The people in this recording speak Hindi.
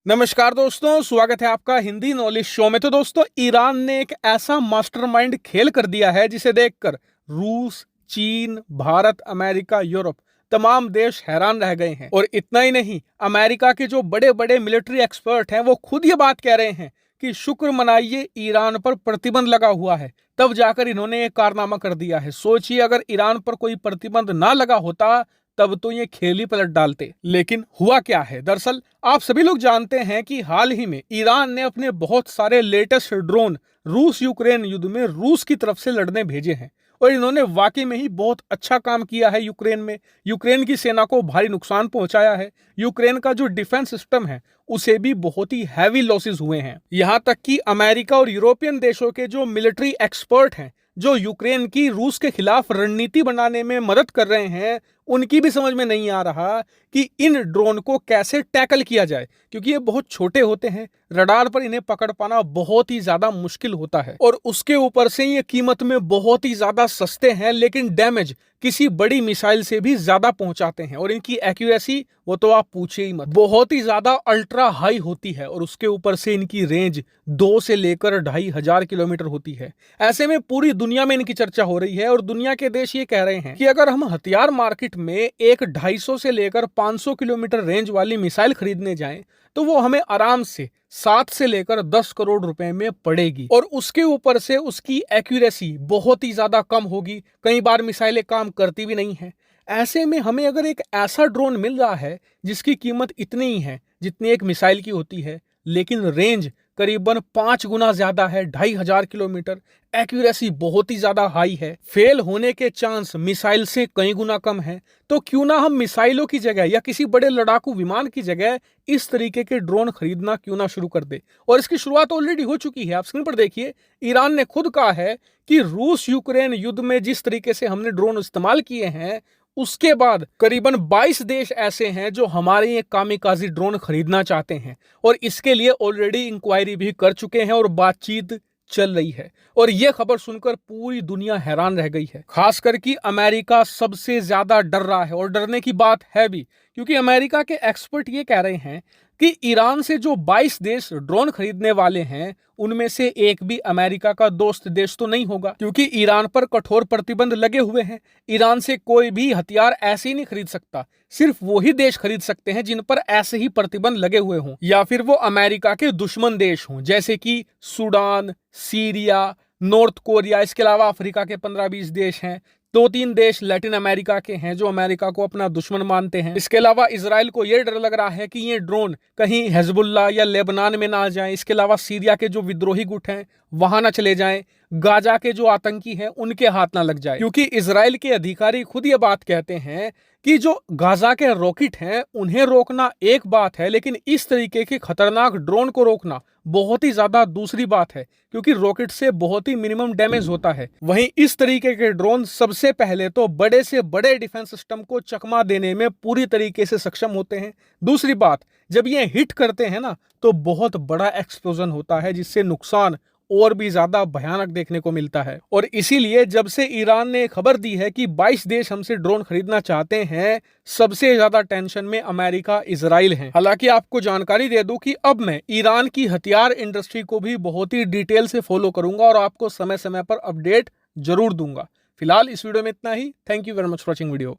नमस्कार दोस्तों, स्वागत है आपका हिंदी नॉलेज शो में। तो दोस्तों, ईरान ने एक ऐसा मास्टरमाइंड खेल कर दिया है जिसे देखकर रूस, चीन, भारत, अमेरिका, यूरोप तमाम देश हैरान रह गए हैं। और इतना ही नहीं, अमेरिका के जो बड़े बड़े मिलिट्री एक्सपर्ट हैं वो खुद ये बात कह रहे हैं कि शुक्र मनाइए ईरान पर प्रतिबंध लगा हुआ है, तब जाकर इन्होंने ये कारनामा कर दिया है। सोचिए, अगर ईरान पर कोई प्रतिबंध ना लगा होता तब तो ये खेल ही पलट डालते। लेकिन हुआ क्या है? दरअसल आप सभी लोग जानते हैं कि हाल ही में ईरान ने अपने बहुत सारे लेटेस्ट ड्रोन रूस यूक्रेन युद्ध में रूस की तरफ से लड़ने भेजे हैं। और इन्होंने वाकई में ही बहुत अच्छा काम किया है। यूक्रेन में यूक्रेन की सेना को भारी नुकसान पहुंचाया है। यूक्रेन का जो डिफेंस सिस्टम है उसे भी बहुत ही हैवी लॉसेस हुए हैं। यहां तक कि अमेरिका और यूरोपियन देशों के जो मिलिट्री एक्सपर्ट हैं, जो यूक्रेन की रूस के खिलाफ रणनीति बनाने में मदद कर रहे हैं, उनकी भी समझ में नहीं आ रहा कि इन ड्रोन को कैसे टैकल किया जाए, क्योंकि ये बहुत छोटे होते हैं। रडार पर इन्हें पकड़ पाना बहुत ही ज्यादा मुश्किल होता है और उसके ऊपर से ये कीमत में बहुत ही ज्यादा सस्ते हैं, लेकिन डैमेज किसी बड़ी मिसाइल से भी ज्यादा पहुंचाते हैं। और इनकी एक्यूरेसी वो तो आप पूछे ही मत, बहुत ही ज्यादा अल्ट्रा हाई होती है। और उसके ऊपर से इनकी रेंज 2 से लेकर 2500 किलोमीटर होती है। ऐसे में पूरी दुनिया में इनकी चर्चा हो रही है और दुनिया के देश ये कह रहे हैं कि अगर हम हथियार मार्केट में एक 250 से लेकर 500 किलोमीटर रेंज वाली मिसाइल खरीदने जाएं तो वो हमें आराम से 7 से लेकर 10 करोड़ रुपए में पड़ेगी। और उसके ऊपर से उसकी एक्यूरेसी बहुत ही ज्यादा कम होगी, कई बार मिसाइलें काम करती भी नहीं है। ऐसे में हमें अगर एक ऐसा ड्रोन मिल रहा है जिसकी कीमत इतनी ही है जितनी एक मिसाइल की होती है, लेकिन रेंज करीबन 5 गुना ज्यादा है, 2500 किलोमीटर, एक्यूरेसी बहुत ही ज्यादा हाई है, फेल होने के चांस मिसाइल से कई गुना कम है, तो क्यों ना हम मिसाइलों की जगह या किसी बड़े लड़ाकू विमान की जगह इस तरीके के ड्रोन खरीदना क्यों ना शुरू कर दे। और इसकी शुरुआत ऑलरेडी हो चुकी है। आप स्क्रीन पर देखिए, ईरान ने खुद कहा है कि रूस यूक्रेन युद्ध में जिस तरीके से हमने ड्रोन इस्तेमाल किए हैं, उसके बाद करीबन 22 देश ऐसे हैं जो हमारे ये कामिकाजी ड्रोन खरीदना चाहते हैं और इसके लिए ऑलरेडी इंक्वायरी भी कर चुके हैं और बातचीत चल रही है। और यह खबर सुनकर पूरी दुनिया हैरान रह गई है, खासकर कि अमेरिका सबसे ज्यादा डर रहा है। और डरने की बात है भी, क्योंकि अमेरिका के एक्सपर्ट ये कह रहे हैं कि ईरान से जो 22 देश ड्रोन खरीदने वाले हैं उनमें से एक भी अमेरिका का दोस्त देश तो नहीं होगा, क्योंकि ईरान पर कठोर प्रतिबंध लगे हुए हैं। ईरान से कोई भी हथियार ऐसे ही नहीं खरीद सकता, सिर्फ वो ही देश खरीद सकते हैं जिन पर ऐसे ही प्रतिबंध लगे हुए हों या फिर वो अमेरिका के दुश्मन देश हों, जैसे कि सूडान, सीरिया, नॉर्थ कोरिया। इसके अलावा अफ्रीका के 15-20 देश हैं। 2-3 देश लैटिन अमेरिका के हैं जो अमेरिका को अपना दुश्मन मानते हैं। इसके अलावा इजराइल को यह डर लग रहा है कि ये ड्रोन कहीं हिजबुल्लाह या लेबनान में ना आ जाएं। इसके अलावा सीरिया के जो विद्रोही गुट हैं वहां ना चले जाएं, गाजा के जो आतंकी हैं उनके हाथ ना लग जाए, क्योंकि इजराइल के अधिकारी खुद ये बात कहते हैं कि जो गाजा के रॉकेट हैं उन्हें रोकना एक बात है, लेकिन इस तरीके के खतरनाक ड्रोन को रोकना बहुत ही ज्यादा दूसरी बात है, क्योंकि रॉकेट से बहुत ही मिनिमम डैमेज होता है। वहीं इस तरीके के ड्रोन सबसे पहले तो बड़े से बड़े डिफेंस सिस्टम को चकमा देने में पूरी तरीके से सक्षम होते हैं। दूसरी बात, जब ये हिट करते हैं ना तो बहुत बड़ा एक्सप्लोजन होता है, जिससे नुकसान और भी ज्यादा भयानक देखने को मिलता है। और इसीलिए जब से ईरान ने खबर दी है कि 22 देश हमसे ड्रोन खरीदना चाहते हैं, सबसे ज्यादा टेंशन में अमेरिका, इजराइल है। हालांकि आपको जानकारी दे दूं कि अब मैं ईरान की हथियार इंडस्ट्री को भी बहुत ही डिटेल से फॉलो करूंगा और आपको समय समय पर अपडेट जरूर दूंगा। फिलहाल इस वीडियो में इतना ही। Thank you very much for watching video.